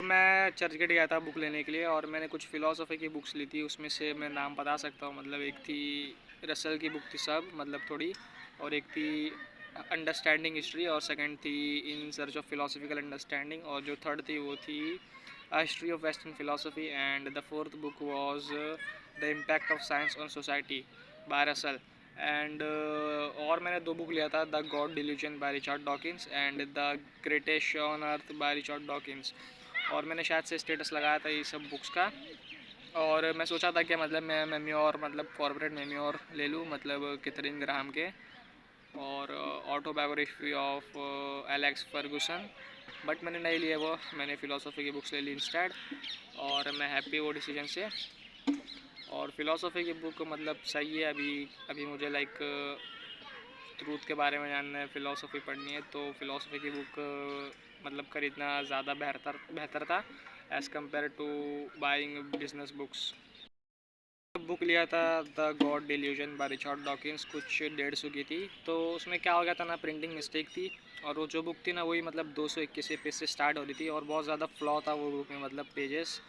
मैं चर्चगेट गया था बुक लेने के लिए और मैंने कुछ फ़िलासफ़ी की बुक्स ली थी। उसमें से मैं नाम बता सकता हूँ, मतलब एक थी रसल की बुक थी सब, मतलब थोड़ी, और एक थी अंडरस्टैंडिंग हिस्ट्री, और सेकंड थी in search of philosophical understanding, और जो थर्ड थी वो थी history of western philosophy, and the fourth book was the impact of science on society bye Russell. And और मैंने दो बुक लिया था, the God Delusion by Richard Dawkins and the greatest on earth by Richard Dawkins. और मैंने शायद से status लगाया था ये सब बुक्स का। और मैं सोचा था कि मतलब मैं मेम्योर, मतलब कॉर्पोरेट मेम्योर ले लूँ, मतलब कैथरीन ग्राहम के, और autobiography of Alex Ferguson, but मैंने नहीं लिया वो। मैंने फ़िलासफ़ी की बुक्स ले ली इंस्टेड, और मैं हैप्पी वो डिसीजन से। और फ़िलासफ़ी की बुक मतलब सही है। अभी अभी मुझे लाइक ट्रूथ के बारे में जानना है, फ़िलासफ़ी पढ़नी है, तो फ़िलासफ़ी की बुक मतलब खरीदना ज़्यादा बेहतर था as compared to buying business books. Book लिया था the God Delusion by Richard Dawkins, कुछ 150 की थी। तो उसमें क्या हो गया था ना, प्रिंटिंग मिस्टेक थी, और वो जो बुक थी ना वही मतलब 221 पेज से स्टार्ट हो रही थी, और बहुत ज़्यादा फ्लॉ था वो बुक में, मतलब पेजेस।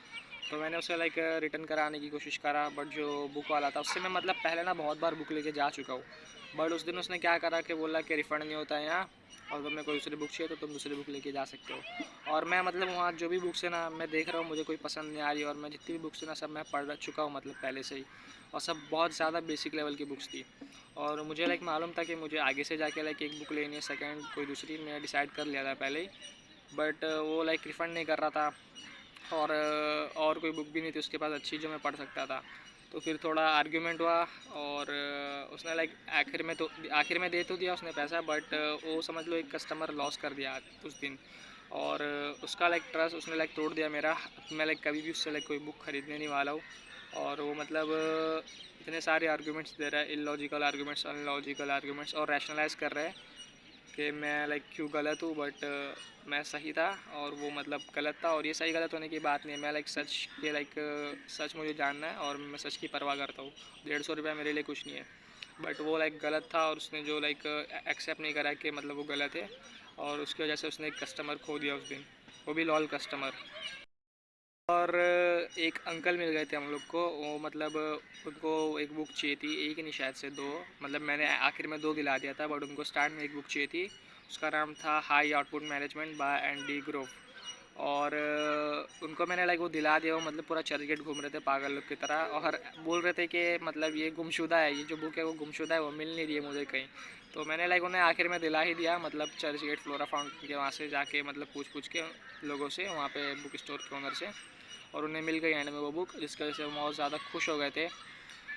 तो मैंने उसे लाइक रिटर्न कराने की कोशिश करा, बट जो बुक वाला था उससे मैं मतलब पहले ना बहुत बार बुक लेके जा चुका हूँ, बट उस दिन उसने क्या करा कि बोला कि रिफ़ंड नहीं होता है यहाँ, और तुम्हें कोई दूसरी बुक चाहिए तो तुम दूसरी बुक लेके जा सकते हो। और मैं मतलब वहाँ जो भी बुक्स है ना, मैं देख रहा हूँ मुझे कोई पसंद नहीं आ रही, और मैं जितनी भी बुक्स है ना सब मैं पढ़ चुका हूँ मतलब पहले से ही, और सब बहुत ज़्यादा बेसिक लेवल की बुक्स थी। और मुझे लाइक मालूम था कि मुझे आगे से जाके लाइक एक बुक लेनी है, सेकेंड कोई दूसरी मैं डिसाइड कर लिया था पहले ही, बट वो लाइक रिफ़ंड नहीं कर रहा था, और कोई बुक भी नहीं थी उसके पास अच्छी जो मैं पढ़ सकता था। तो फिर थोड़ा आर्ग्यूमेंट हुआ, और उसने लाइक आखिर में दे तो दिया उसने पैसा, बट वो समझ लो एक कस्टमर लॉस कर दिया उस दिन। और उसका लाइक ट्रस्ट उसने लाइक तोड़ दिया मेरा। मैं लाइक कभी भी उससे लाइक कोई बुक ख़रीदने नहीं वाला हूँ। और वो मतलब इतने सारे आर्ग्यूमेंट्स दे रहा है, इलॉजिकल आर्ग्यूमेंट्स, अनलॉजिकल आर्ग्यूमेंट्स, और रैशनलाइज़ कर रहा है कि मैं लाइक क्यों गलत हूँ, बट मैं सही था और वो मतलब गलत था। और ये सही गलत होने की बात नहीं है, मैं लाइक सच के लाइक सच मुझे जानना है, और मैं सच की परवाह करता हूँ। 150 रुपये मेरे लिए कुछ नहीं है, बट वो लाइक गलत था, और उसने जो लाइक एक्सेप्ट नहीं करा कि मतलब वो गलत है, और उसकी वजह से उसने एक कस्टमर खो दिया उस दिन, वो भी लॉल कस्टमर। और एक अंकल मिल गए थे हम लोग को, वो मतलब उनको एक बुक चाहिए थी, एक ही नहीं शायद से दो, मतलब मैंने आखिर में दो दिला दिया था, बट उनको स्टार्ट में एक बुक चाहिए थी। उसका नाम था high output management by Andy Grove. और उनको मैंने लाइक वो दिला दिया। वो मतलब पूरा चर्चगेट घूम रहे थे पागल लोग की तरह, और बोल रहे थे कि मतलब ये गुमशुदा है, ये जो बुक है वो गुमशुदा है, वो मिल नहीं रही है मुझे कहीं। तो मैंने लाइक उन्हें आखिर में दिला ही दिया, मतलब चर्चगेट फ्लोरा फाउंटेन के वहाँ से जाके मतलब पूछ के लोगों से, वहाँ पे बुक स्टोर के ओनर से, और उन्हें मिल गई एंड में वो बुक, जिसकी वजह से वो बहुत ज़्यादा खुश हो गए थे।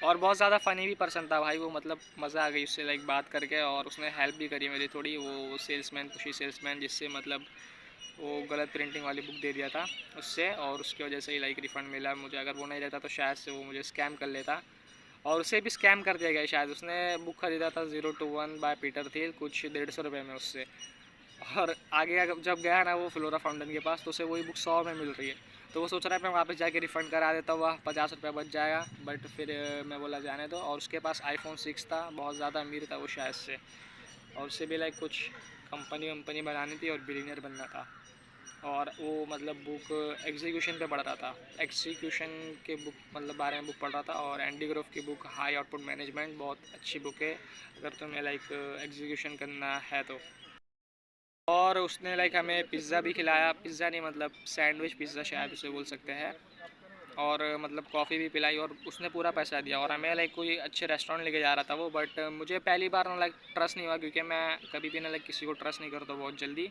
और बहुत ज़्यादा फ़नी भी पर्सन था भाई वो, मतलब मज़ा आ गई उससे लाइक बात करके, और उसने हेल्प भी करी मेरी थोड़ी, वो सेल्समैन, खुशी सेल्समैन, जिससे मतलब वो गलत प्रिंटिंग वाली बुक दे दिया था उससे, और उसकी वजह से ही लाइक रिफ़ंड मिला मुझे। अगर वो नहीं रहता तो शायद से वो मुझे स्कैम कर लेता, और उसे भी स्कैम कर दिया गया शायद। उसने बुक ख़रीदा था 021 बाय पीटर थिल कुछ 150 रुपये में उससे, और आगे जब गया ना वो फ्लोरा फाउंटेन के पास, तो उसे वही बुक 100 में मिल रही है। तो वो सोच रहा है मैं वापस जाके रिफ़ंड करा देता हुआ 50 रुपये बच जाएगा, बट फिर मैं बोला जाने दो। और उसके पास आईफोन 6 था, बहुत ज़्यादा अमीर था वो शायद से, और उसे भी लाइक कुछ कंपनी वंपनी बनानी थी और बिलीनियर बनना था। और वो मतलब बुक एग्जीक्यूशन पे पढ़ रहा था, एग्जीक्यूशन के बुक मतलब बारे में बुक पढ़ रहा था। और एंडी ग्रोव की बुक हाई आउटपुट मैनेजमेंट बहुत अच्छी बुक है अगर तुम्हें लाइक एग्जीक्यूशन करना है तो। और उसने लाइक हमें पिज़्ज़ा भी खिलाया, पिज़्ज़ा नहीं मतलब सैंडविच पिज़्ज़ा शायद उसे बोल सकते हैं, और मतलब कॉफ़ी भी पिलाई, और उसने पूरा पैसा दिया। और हमें लाइक कोई अच्छे रेस्टोरेंट लेके जा रहा था वो, बट मुझे पहली बार ना लाइक ट्रस्ट नहीं हुआ, क्योंकि मैं कभी भी ना लाइक किसी को ट्रस्ट नहीं करता बहुत जल्दी,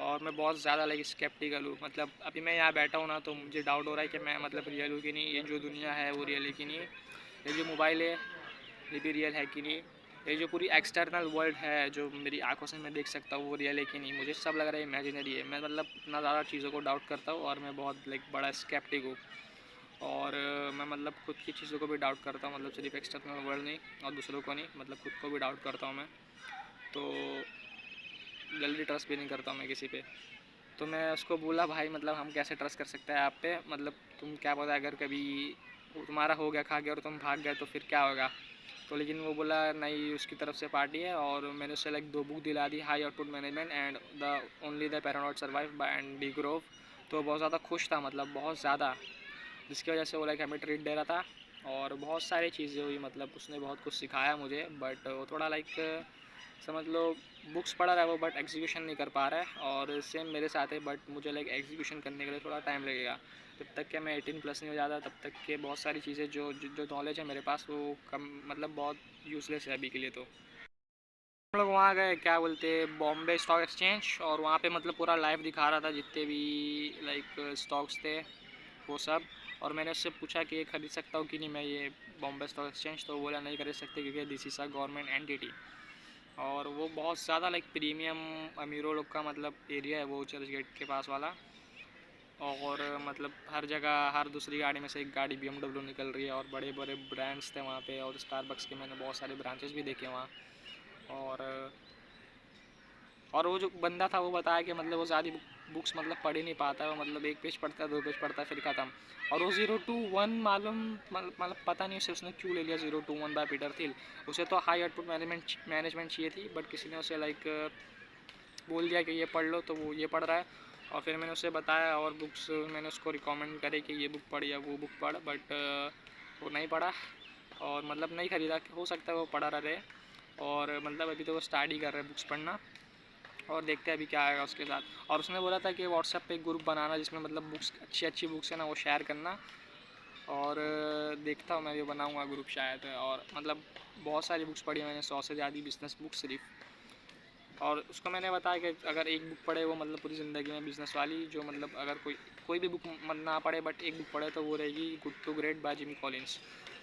और मैं बहुत ज़्यादा लाइक स्केप्टिकल हूँ। मतलब अभी मैं यहाँ बैठा हूँ ना, तो मुझे डाउट हो रहा है कि मैं मतलब रियल हूँ कि नहीं, ये जो दुनिया है वो रियल है कि नहीं, ये जो मोबाइल है ये भी रियल है कि नहीं, ये जो पूरी एक्सटर्नल वर्ल्ड है जो मेरी आंखों से मैं देख सकता हूँ वो रियल है कि नहीं। मुझे सब लग रहा है इमेजिनरी है। मैं मतलब इतना ज़्यादा चीज़ों को डाउट करता हूँ, और मैं बहुत लाइक बड़ा स्केप्टिक हूँ। और मैं मतलब खुद की चीज़ों को भी डाउट करता हूँ, मतलब सिर्फ एक्सटर्नल वर्ल्ड नहीं और दूसरों को नहीं, मतलब खुद को भी डाउट करता हूँ मैं। तो जल्दी ट्रस्ट भी नहीं करता हूँ मैं किसी पे। तो मैं उसको बोला भाई मतलब हम कैसे ट्रस्ट कर सकते हैं आप पे, मतलब तुम क्या पता अगर कभी तुम्हारा हो गया खा गया और तुम भाग गए तो फिर क्या होगा। तो लेकिन वो बोला नहीं उसकी तरफ से पार्टी है, और मैंने उससे लाइक दो बुक दिला दी, high output management and the only the paranoid survive by Andy Grove, तो बहुत ज़्यादा खुश था, मतलब बहुत ज़्यादा, जिसकी वजह से वो लाइक हमें ट्रीट दे रहा था। और बहुत सारी चीज़ें हुई, मतलब उसने बहुत कुछ सिखाया मुझे, बट वो थोड़ा लाइक समझ लो बुक्स पढ़ा रहा है वो, बट एग्जीक्यूशन नहीं कर पा रहा है। और सेम मेरे साथ है, बट मुझे लाइक एग्जीक्यूशन करने के लिए थोड़ा टाइम लगेगा। जब तक कि मैं 18+ नहीं हो जाता तब तक के बहुत सारी चीज़ें जो नॉलेज है मेरे पास वो कम, मतलब बहुत यूज़लेस है अभी के लिए। तो हम लोग वहाँ गए, क्या बोलते, बॉम्बे स्टॉक एक्सचेंज, और वहाँ पे मतलब पूरा लाइव दिखा रहा था जितने भी लाइक स्टॉक्स थे वो सब। और मैंने उससे पूछा कि ये खरीद सकता हूँ कि नहीं मैं ये बॉम्बे स्टॉक एक्सचेंज, तो बोला नहीं खरीद सकते क्योंकि this is a government entity. और वो बहुत ज़्यादा लाइक प्रीमियम अमीरों लोग का मतलब एरिया है वो, चर्च गेट के पास वाला। और मतलब हर जगह हर दूसरी गाड़ी में से एक गाड़ी BMW निकल रही है, और बड़े बड़े ब्रांड्स थे वहाँ पे, और स्टारबक्स के मैंने बहुत सारे ब्रांचेस भी देखे वहाँ। और वो जो बंदा था वो बताया कि मतलब वो ज़्यादा बुक्स मतलब पढ़ ही नहीं पाता है, वो मतलब 1 पेज पढ़ता है, 2 पेज पढ़ता है, फिर ख़त्म। और वो 0 to 1 मालूम, मतलब पता नहीं उसे उसने क्यों ले लिया 0 to 1 बाय पीटर थिल। उसे तो हाई आउटपुट मैनेजमेंट चाहिए थी, बट किसी ने उसे लाइक बोल दिया कि ये पढ़ लो, तो वो ये पढ़ रहा है। और फिर मैंने उसे बताया और बुक्स मैंने उसको रिकमेंड करे कि ये बुक पढ़ या वो बुक पढ़, बट वो नहीं पढ़ा, और मतलब नहीं ख़रीदा। हो सकता है वो पढ़ा रहे, और मतलब अभी तो वो स्टार्ट ही कर रहे हैं बुक्स पढ़ना, और देखते हैं अभी क्या आएगा उसके साथ। और उसने बोला था कि व्हाट्सएप पे एक ग्रुप बनाना जिसमें मतलब बुक्स अच्छी अच्छी बुक्स है ना वो शेयर करना। और देखता हूँ मैं भी बनाऊँगा ग्रुप शायद। और मतलब बहुत सारी बुक्स पढ़ी मैंने, 100 से ज़्यादा बिज़नेस बुक्स सिर्फ। और उसको मैंने बताया कि अगर एक बुक पढ़े वो मतलब पूरी ज़िंदगी में बिज़नेस वाली, जो मतलब अगर कोई भी बुक ना पढ़े बट एक बुक पढ़े तो वो रहेगी good to great by Jimmy Collins.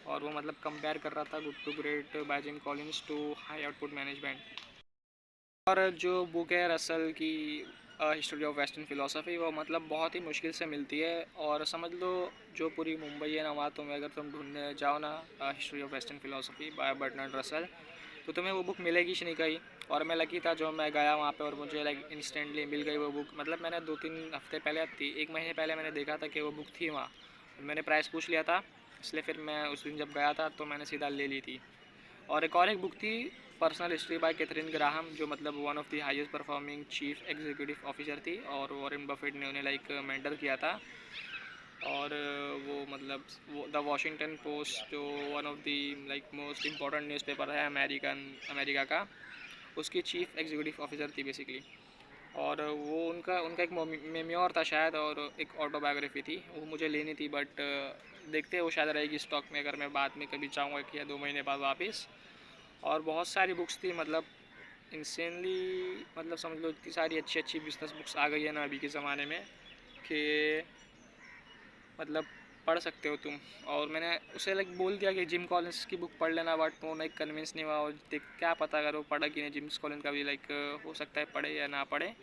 और वो मतलब कंपेयर कर रहा था good to great by Jimmy Collins to high output management. और जो बुक है रसल की, हिस्ट्री ऑफ वेस्टर्न फ़िलासफ़ी, वो मतलब बहुत ही मुश्किल से मिलती है। और समझ लो जो पूरी मुंबई है ना वहाँ तुम्हें अगर तुम ढूंढने जाओ ना history of western philosophy by Bertrand Russell, तो तुम्हें वो बुक मिलेगी ही नहीं कहीं। और मैं लकी था जो मैं गया वहाँ पे और मुझे लाइक इंस्टेंटली मिल गई वो बुक। मतलब मैंने 2-3 हफ्ते पहले 1 महीने पहले मैंने देखा था कि वो बुक थी वहाँ, मैंने प्राइस पूछ लिया था, इसलिए फिर मैं उस दिन जब गया था तो मैंने सीधा ले ली थी। और एक बुक थी personal history by Katharine Graham, जो मतलब one of the highest performing chief executive officer थी, और वॉरेन बफेट ने उन्हें लाइक मेंटर किया था। और वो मतलब वो द वॉशिंगटन पोस्ट, जो one of the like most important newspaper है अमेरिका का, उसकी चीफ एग्जीक्यूटिव ऑफिसर थी बेसिकली। और वो उनका उनका एक मेम्योर था शायद, और एक ऑटोबायोग्राफी थी, वो मुझे लेनी थी, बट देखते हैं वो शायद रहेगी स्टॉक में अगर मैं बाद में कभी चाहूँगा कि या 2 महीने बाद वापस। और बहुत सारी बुक्स थी, मतलब इंसेनली, मतलब समझ लो इतनी सारी अच्छी अच्छी बिजनेस बुक्स आ गई है ना अभी के ज़माने में कि मतलब पढ़ सकते हो तुम। और मैंने उसे लाइक बोल दिया कि जिम कॉलिंस की बुक पढ़ लेना, बट वो लाइक कन्विंस नहीं हुआ। और देख क्या पता अगर वो पढ़ा कि नहीं, जिम कॉलिंस का भी लाइक हो सकता है पढ़े या ना पढ़े।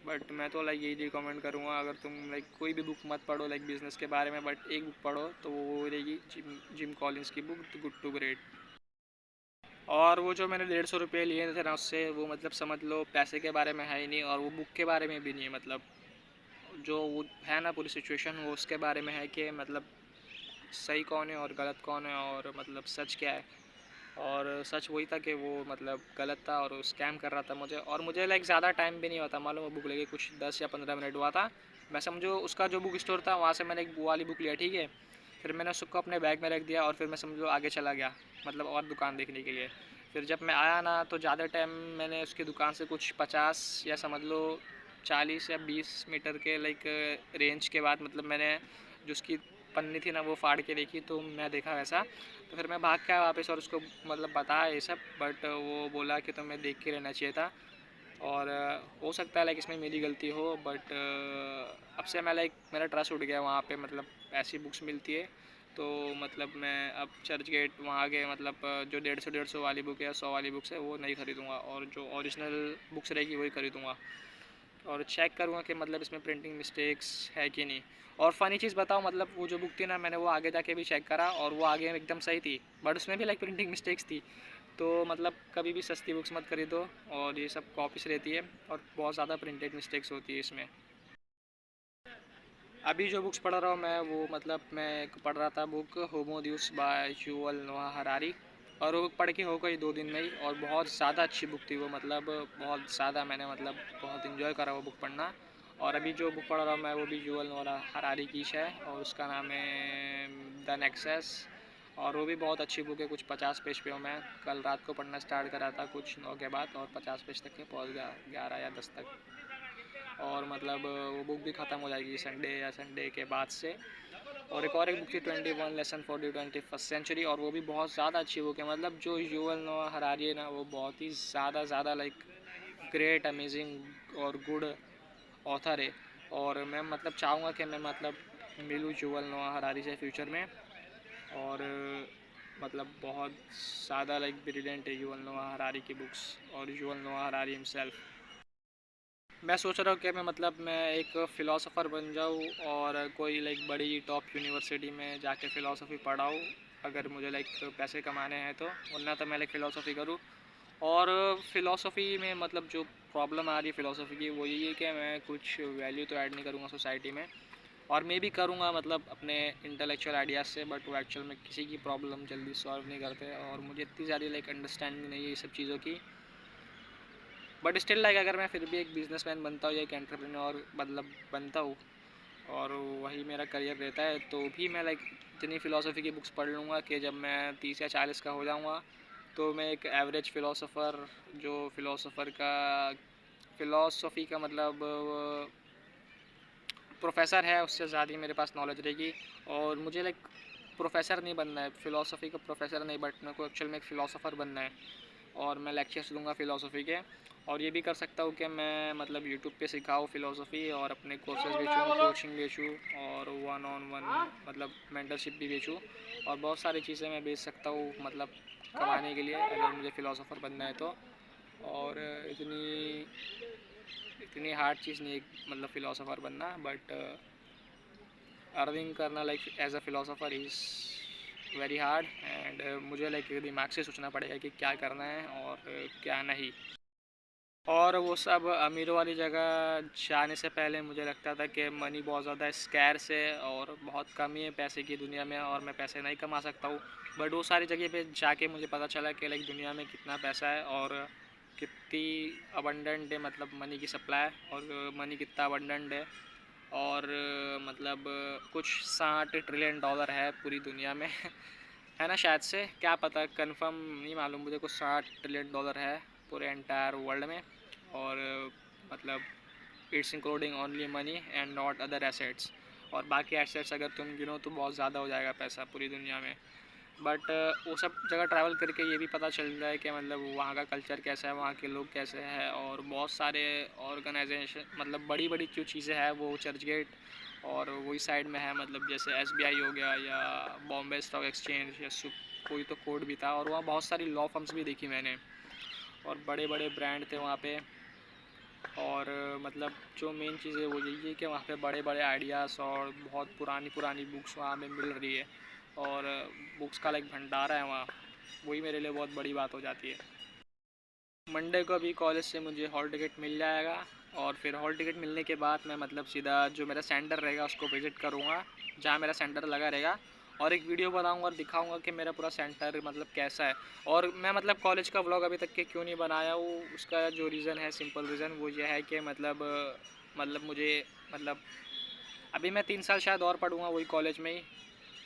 बट मैं तो लाइक यही रिकमेंड करूँगा, अगर तुम लाइक कोई भी बुक मत पढ़ो लाइक बिज़नेस के बारे में, बट एक बुक पढ़ो तो वो रहेगी जिम कॉलिंस की बुक गुड टू ग्रेट। और वो जो मैंने 150 रुपये लिए थे ना उससे, वो मतलब समझ लो पैसे के बारे में है ही नहीं, और वो बुक के बारे में भी नहीं है। मतलब जो वो है ना पूरी सिचुएशन, वो उसके बारे में है कि मतलब सही कौन है और गलत कौन है, और मतलब सच क्या है। और सच वही था कि वो मतलब गलत था और स्कैम कर रहा था मुझे। और मुझे लाइक ज़्यादा टाइम भी नहीं हुआ था मालूम, वो बुक लेके कुछ 10 या 15 मिनट हुआ था। मैं समझो उसका जो बुक स्टोर था वहाँ से मैंने एक वो वाली बुक लिया, ठीक है। फिर मैंने उसको अपने बैग में रख दिया, और फिर मैं समझो आगे चला गया मतलब और दुकान देखने के लिए। फिर जब मैं आया ना तो ज़्यादा टाइम मैंने उसकी दुकान से कुछ 50 या समझ लो 40 या 20 मीटर के लाइक रेंज के बाद मतलब मैंने जो उसकी पन्नी थी ना वो फाड़ के देखी, तो मैं देखा वैसा। तो फिर मैं भाग के आया वापस और उसको मतलब बताया ये सब, बट वो बोला कि तुम्हें देख के रहना चाहिए था। और हो सकता है लाइक इसमें मेरी गलती हो, बट अब से मैं लाइक मेरा ट्रस्ट उठ गया वहाँ पे, मतलब ऐसी बुक्स मिलती है। तो मतलब मैं अब चर्च गेट वहाँ आगे मतलब जो 150 वाली बुक है, 100 वाली बुक्स है वो नहीं ख़रीदूँगा, और जो ओरिजिनल बुक्स रहेगी वही ख़रीदूँगा। और चेक करूँगा कि मतलब इसमें प्रिंटिंग मिस्टेक्स है कि नहीं। और फ़नी चीज़ बताऊँ, मतलब वो जो बुक थी ना मैंने वो आगे जाके भी चेक करा, और वो आगे एकदम सही थी, बट उसमें भी लाइक प्रिंटिंग मिस्टेक्स थी। तो मतलब कभी भी सस्ती बुक्स मत खरीदो, और ये सब कॉपीज रहती है, और बहुत ज़्यादा प्रिंटेड मिस्टेक्स होती है इसमें। अभी जो बुक्स पढ़ रहा हूँ मैं, वो मतलब मैं एक पढ़ रहा था बुक होमो ड्यूस बाय युval नोआ हरारी। और वो पढ़ के हो गई 2 दिन में ही, और बहुत ज़्यादा अच्छी बुक थी वो, मतलब बहुत ज़्यादा मैंने मतलब बहुत इन्जॉय करा वो बुक पढ़ना। और अभी जो बुक पढ़ रहा हूँ मैं वो भी युवल नोआ हरारी की है और उसका नाम है द नेक्सस। और वो भी बहुत अच्छी बुक है। कुछ 50 पेज पे हूँ मैं। कल रात को पढ़ना स्टार्ट करा था कुछ 9 के बाद और 50 पेज तक के पहुँच गया, 11 या 10 तक। और मतलब वो बुक भी ख़त्म हो जाएगी संडे या संडे के बाद से। और एक बुक थी 21 lesson for the 21st century और वो भी बहुत ज़्यादा अच्छी बुक है। मतलब जो युवल नोआ हरारी है ना वो बहुत ही ज़्यादा लाइक ग्रेट अमेजिंग और गुड ऑथर है। और मैं मतलब चाहूँगा कि मैं मतलब मिलूँ युवल नोआ हरारी से फ्यूचर में। और मतलब बहुत ज़्यादा लाइक ब्रिलियंट है युवल नोआ हरारी की बुक्स और युवल नोआ हरारी हिमसेल्फ। मैं सोच रहा हूँ कि मैं एक फ़िलासफ़र बन जाऊँ और कोई लाइक बड़ी टॉप यूनिवर्सिटी में जाके फ़िलासफ़ी पढ़ाऊँ अगर मुझे लाइक पैसे कमाने हैं तो। वरना तो मैं लाइक फ़िलासफ़ी करूँ। और फ़िलासफ़ी में मतलब जो प्रॉब्लम आ रही है फ़िलासफ़ी की वो यही है कि मैं कुछ वैल्यू तो ऐड नहीं करूँगा सोसाइटी में। और मैं भी करूँगा मतलब अपने इंटेलेक्चुअल आइडियाज़ से, बट वो एक्चुअल में किसी की प्रॉब्लम जल्दी सॉल्व नहीं करते और मुझे इतनी ज़्यादा लाइक अंडरस्टैंडिंग नहीं है ये सब चीज़ों की। बट स्टिल लाइक अगर मैं फिर भी एक बिजनेसमैन बनता हूँ या एक एंटरप्रेन्योर मतलब बनता हूँ और वही मेरा करियर रहता है तो भी मैं लाइक इतनी फ़िलासफ़ी की बुक्स पढ़ लूँगा कि जब मैं 30 या 40 का हो जाऊँगा तो मैं एक एवरेज फ़िलासफ़र जो फ़िलासफ़ी का मतलब प्रोफेसर है उससे ज़्यादा मेरे पास नॉलेज रहेगी। और मुझे लाइक प्रोफेसर नहीं बनना है, फ़िलासफ़ी का प्रोफेसर नहीं, बट मेरे को एक्चुअल में एक फ़िलासफ़र बनना है। और मैं लेक्चर्स दूंगा फ़िलासफ़ी के। और ये भी कर सकता हूँ कि मैं मतलब यूट्यूब पे सिखाऊँ फ़िलासफ़ी और अपने कोर्सेज़ बेचूँ, कोचिंग बेचूँ और 1-on-1 मतलब मेंटरशिप भी बेचूँ। और बहुत सारी चीज़ें मैं बेच सकता हूँ मतलब कमाने के लिए अगर मुझे फ़िलासफ़र बनना है तो। और इतनी इतनी हार्ड चीज़ नहीं है मतलब फ़िलासफ़र बनना, बट अर्निंग करना like as a philosopher is very hard. And मुझे लाइक दिमाग से सोचना पड़ेगा कि क्या करना है और क्या नहीं। और वो सब अमीरों वाली जगह जाने से पहले मुझे लगता था कि मनी बहुत ज़्यादा स्कैर्स है और बहुत कमी है पैसे की दुनिया में और मैं पैसे नहीं कमा सकता हूँ। बट वो सारी जगह पे जाके मुझे पता चला कि लाइक दुनिया में कितना पैसा है और कितनी अबंडेंट है मतलब मनी की सप्लाई और मनी कितना अबंडेंट है। और मतलब कुछ $60 ट्रिलियन है पूरी दुनिया में है ना शायद से, क्या पता कंफर्म नहीं मालूम मुझे, कुछ $60 ट्रिलियन है पूरे एंटायर वर्ल्ड में। और मतलब it's including only money and not other assets. और बाकी एसेट्स अगर तुम गिनो तो बहुत ज़्यादा हो जाएगा पैसा पूरी दुनिया में। बट वो सब जगह ट्रैवल करके ये भी पता चल रहा है कि मतलब वहाँ का कल्चर कैसा है, वहाँ के लोग कैसे हैं। और बहुत सारे ऑर्गेनाइजेशन मतलब बड़ी बड़ी जो चीज़ें हैं वो चर्च गेट और वही साइड में है, मतलब जैसे SBI हो गया या बॉम्बे स्टॉक एक्सचेंज या कोई तो कोड भी था। और वहाँ बहुत सारी लॉ फर्म्स भी देखी मैंने और बड़े बड़े ब्रांड थे वहाँ पे। और मतलब जो मेन चीज़ है वो यही है कि वहाँ पे बड़े बड़े आइडियाज़ और बहुत पुरानी पुरानी बुक्स वहाँ पे मिल रही है और बुक्स का लाइक भंडारा है वहाँ। वही मेरे लिए बहुत बड़ी बात हो जाती है। मंडे को अभी कॉलेज से मुझे हॉल टिकट मिल जाएगा और फिर हॉल टिकट मिलने के बाद मैं मतलब सीधा जो मेरा सेंटर रहेगा उसको विज़िट करूँगा जहाँ मेरा सेंटर लगा रहेगा। और एक वीडियो बनाऊँगा और दिखाऊँगा कि मेरा पूरा सेंटर मतलब कैसा है। और मैं मतलब कॉलेज का व्लॉग अभी तक के क्यों नहीं बनाया वो उसका जो रीज़न है, सिंपल रीज़न वो ये है कि मतलब मुझे मतलब अभी मैं 3 साल शायद और पढ़ूँगा वही कॉलेज में ही,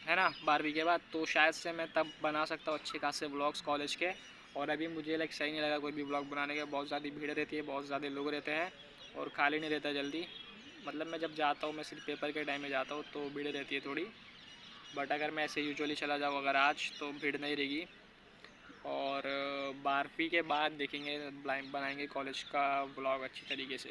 है ना, 12वीं के बाद। तो शायद से मैं तब बना सकता हूँ अच्छे खासे व्लॉग्स कॉलेज के। और अभी मुझे लाइक सही नहीं लगा कोई भी व्लॉग बनाने का, बहुत ज़्यादा भीड़ रहती है, बहुत ज़्यादा लोग रहते हैं और खाली नहीं रहता जल्दी। मतलब मैं जब जाता हूँ मैं सिर्फ पेपर के टाइम में जाता हूँ तो भीड़ रहती है थोड़ी। बट अगर मैं ऐसे यूजुअली चला जाऊँ अगर आज तो भीड़ नहीं रहेगी। और 12वीं के बाद देखेंगे, बनाएंगे कॉलेज का व्लॉग अच्छी तरीके से।